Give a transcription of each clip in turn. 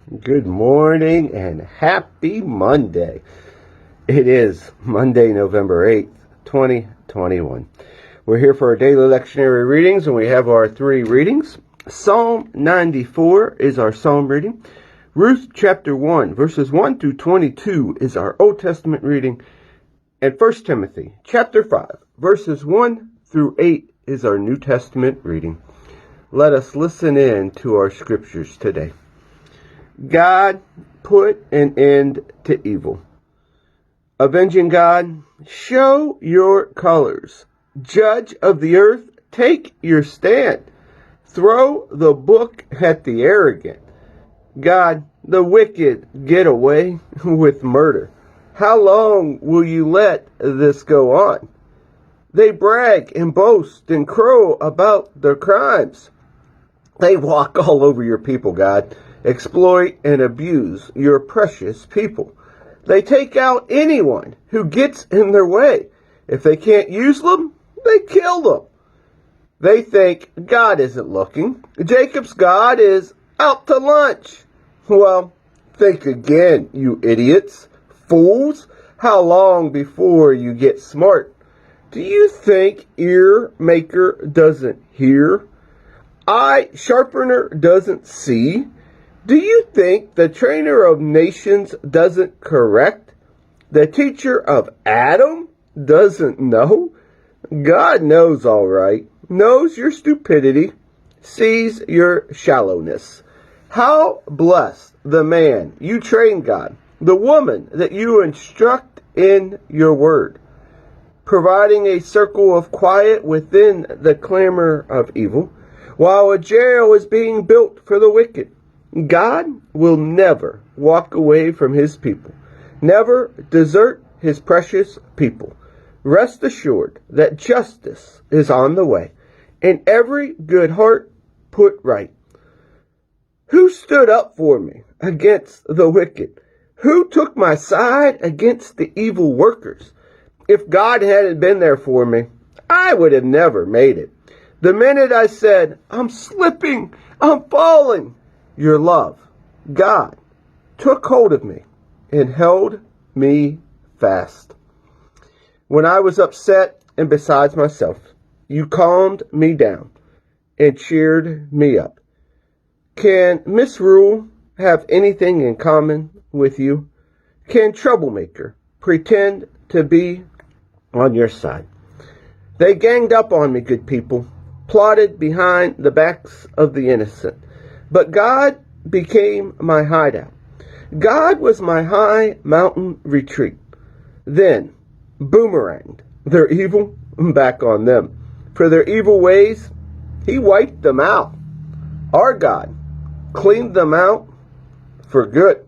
Good morning and happy Monday. It is Monday, November 8th, 2021. We're here for our daily lectionary readings, and we have our three readings. Psalm 94 is our psalm reading. Ruth Chapter 1, verses 1 through 22 is our Old Testament reading. And 1 Timothy Chapter 5, verses 1 through 8 is our New Testament reading. Let us listen in to our scriptures today. God, put an end to evil. Avenging God, show your colors. Judge of the earth, take your stand. Throw the book at the arrogant. God, the wicked get away with murder. How long will you let this go on? They brag and boast and crow about their crimes. They walk all over your people, God. Exploit and abuse your precious people. They take out anyone who gets in their way. If they can't use them, they kill them. They think God isn't looking. Jacob's God is out to lunch. Well, think again, you idiots, fools. How long before you get smart? Do you think ear maker doesn't hear? Eye sharpener doesn't see? Do you think the trainer of nations doesn't correct? The teacher of Adam doesn't know? God knows all right, knows your stupidity, sees your shallowness. How blessed the man you train, God, the woman that you instruct in your word, providing a circle of quiet within the clamor of evil, while a jail is being built for the wicked. God will never walk away from his people, never desert his precious people. Rest assured that justice is on the way, and every good heart put right. Who stood up for me against the wicked? Who took my side against the evil workers? If God hadn't been there for me, I would have never made it. The minute I said, I'm slipping, I'm falling, your love, God, took hold of me and held me fast. When I was upset and besides myself, you calmed me down and cheered me up. Can misrule have anything in common with you? Can troublemaker pretend to be on your side? They ganged up on me, good people, plotted behind the backs of the innocent. But God became my hideout. God was my high mountain retreat. Then boomeranged their evil back on them. For their evil ways, he wiped them out. Our God cleaned them out for good.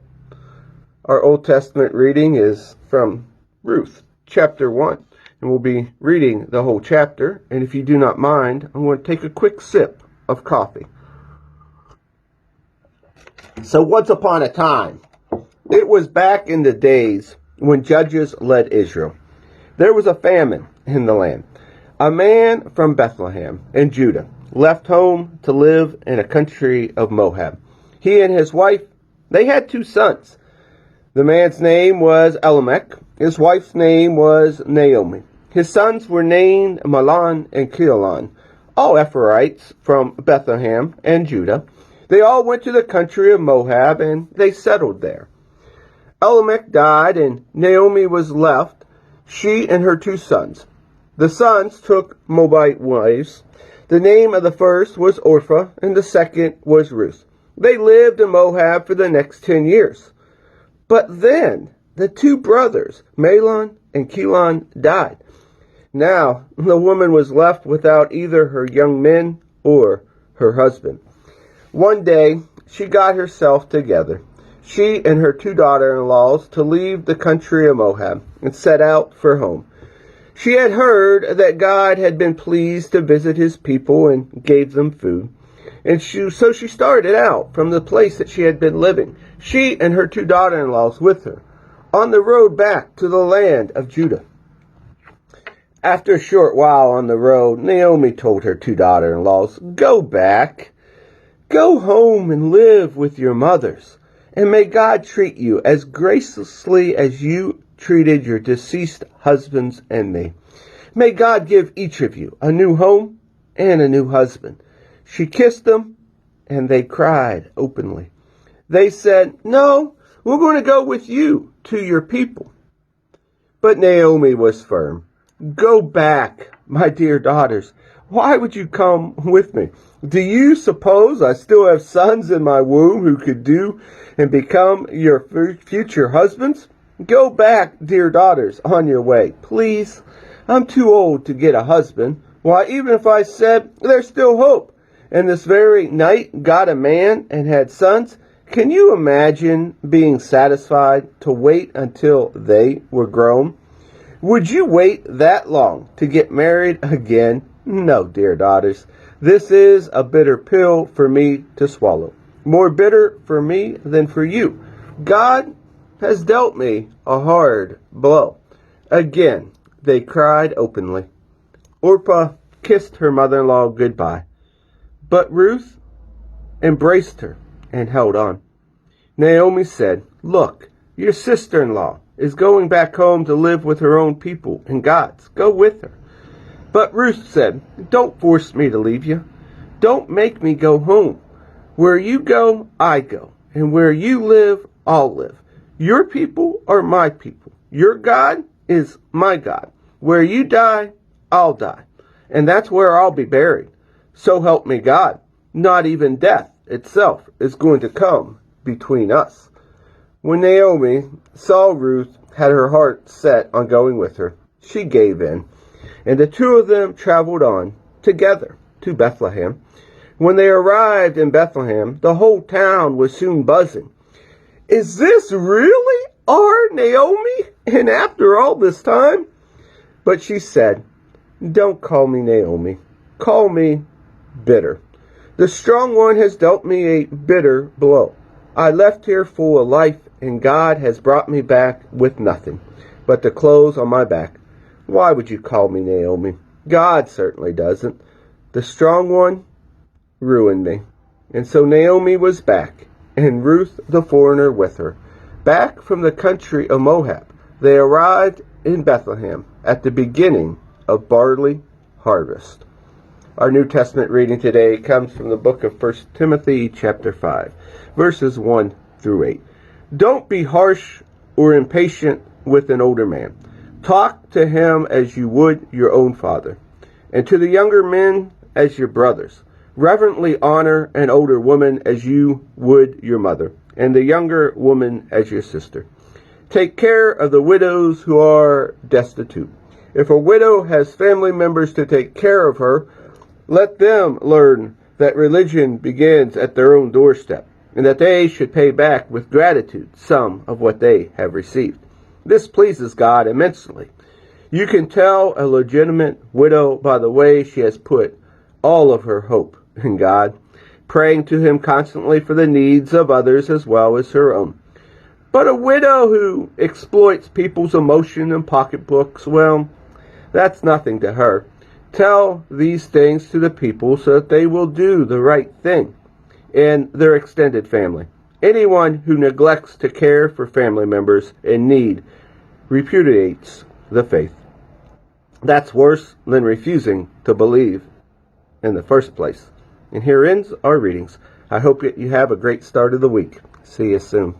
Our Old Testament reading is from Ruth Chapter 1. And we'll be reading the whole chapter. And if you do not mind, I'm going to take a quick sip of coffee. So once upon a time, it was back in the days when judges led Israel. There was a famine in the land. A man from Bethlehem in Judah left home to live in a country of Moab. He and his wife, they had two sons. The man's name was Elimelech. His wife's name was Naomi. His sons were named Mahlon and Chilion, all Ephrathites from Bethlehem and Judah. They all went to the country of Moab, and they settled there. Elimelech died, and Naomi was left, she and her two sons. The sons took Moabite wives. The name of the first was Orpah, and the second was Ruth. They lived in Moab for the next 10 years. But then the two brothers, Mahlon and Chilion, died. Now the woman was left without either her young men or her husband. One day, she got herself together, she and her two daughter-in-laws, to leave the country of Moab and set out for home. She had heard that God had been pleased to visit his people and gave them food. And so she started out from the place that she had been living, she and her two daughter-in-laws with her, on the road back to the land of Judah. After a short while on the road, Naomi told her two daughter-in-laws, Go back. Go home and live with your mothers. and may God treat you as graciously as you treated your deceased husbands and me. May God give each of you a new home and a new husband." She kissed them, and they cried openly. They said, "No, we're going to go with you to your people." But Naomi was firm. "Go back, my dear daughters. Why would you come with me? Do you suppose I still have sons in my womb who could do and become your future husbands? Go back, dear daughters, on your way, please. I'm too old to get a husband. Why, even if I said there's still hope, and this very night got a man and had sons, can you imagine being satisfied to wait until they were grown? Would you wait that long to get married again? No, dear daughters. This is a bitter pill for me to swallow. More bitter for me than for you. God has dealt me a hard blow." Again, they cried openly. Orpah kissed her mother-in-law goodbye, but Ruth embraced her and held on. Naomi said, "Look, your sister-in-law is going back home to live with her own people and God's. Go with her." But Ruth said, "Don't force me to leave you. Don't make me go home. Where you go, I go. And where you live, I'll live. Your people are my people. Your God is my God. Where you die, I'll die. And that's where I'll be buried. So help me God. Not even death itself is going to come between us." When Naomi saw Ruth had her heart set on going with her, she gave in, and the two of them traveled on together to Bethlehem. When they arrived in Bethlehem, the whole town was soon buzzing. "Is this really our Naomi? And after all this time?" But she said, "Don't call me Naomi. Call me bitter. The strong one has dealt me a bitter blow. I left here full of life, and God has brought me back with nothing but the clothes on my back. Why would you call me Naomi? God certainly doesn't. The strong one ruined me." And so Naomi was back, and Ruth the foreigner with her. Back from the country of Moab, they arrived in Bethlehem at the beginning of barley harvest. Our New Testament reading today comes from the book of 1 Timothy chapter 5, verses 1 through 8. "Don't be harsh or impatient with an older man. Talk to him as you would your own father, and to the younger men as your brothers. Reverently honor an older woman as you would your mother, and the younger woman as your sister. Take care of the widows who are destitute. If a widow has family members to take care of her, let them learn that religion begins at their own doorstep, and that they should pay back with gratitude some of what they have received. This pleases God immensely. You can tell a legitimate widow by the way she has put all of her hope in God, praying to Him constantly for the needs of others as well as her own. But a widow who exploits people's emotion and pocketbooks, well, that's nothing to her. Tell these things to the people so that they will do the right thing in their extended family. Anyone who neglects to care for family members in need repudiates the faith. That's worse than refusing to believe in the first place." And here ends our readings. I hope that you have a great start of the week. See you soon.